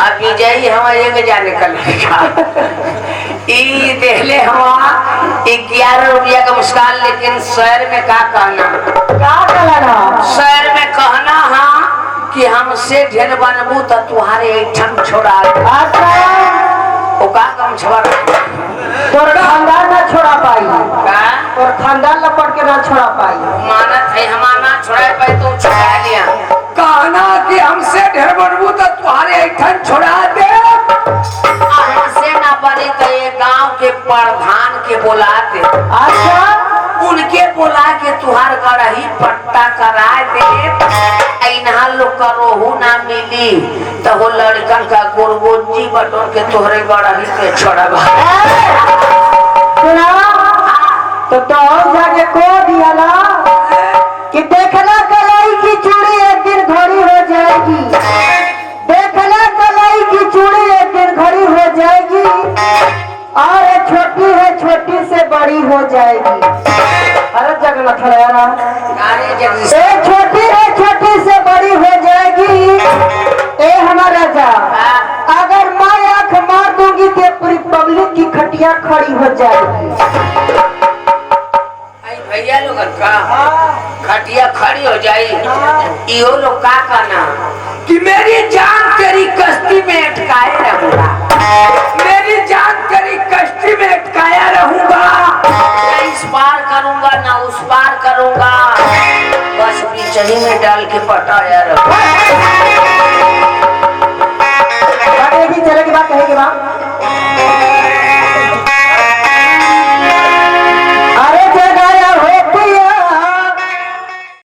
अब ये जाई हम एक जाने कल ई देहले हम 11 रुपया का मुस्कान, लेकिन शहर में का कहना शहर में कहना हाँ कि हमसे ढेर बनबू तो तुम्हारे ऐठन छोड़ा का कम छोड़ा तोर खानदान ना छोड़ा पाई और खानदान लपट के ना छोड़ा पाई। मानत है हमारा ना छोड़ा पाई तो छुड़ा लिया। कहना कि हमसे ढेर बनबू तो तुम्हारे ऐठन छोड़ा दे। हमसे ना बने तो ये गांव के प्रधान के बुला दे। अच्छा उनके बुला के तुहार गढ़ही पट्टा करा दे। इन्हा लोग का रोहू ना मिली तो वो लड़कन का गोरगोजी बटोर के तोहरे गढ़ही पे छोड़बा। सुना तो जाके को दिया ना कि देखना कलाई की चूड़ी एक दिन घड़ी हो जाएगी, देखना कलाई की चूड़ी एक दिन घड़ी हो जाएगी और ये छोटी है छोटी से बड़ी हो जाएगी। अरे जगह न खड़ा यार, एक छोटी है छोटी से बड़ी हो जाएगी। ए हमारा राजा, अगर मैं आंख मार दूंगी तो पूरी पब्लिक की खटिया खड़ी हो जाएगी। भैया लोग का खटिया खड़ी हो जाए। इहो लोग का कहना कि मेरी जान तेरी कश्ती में अटकाए रहूंगा, मेरी जान तेरी कश्ती में अटकाया रहूंगा, ना इस पार करूंगा ना उस पार करूंगा, बस बीच में डाल के पटाया रहूंगा। चले की बात कहेगी बात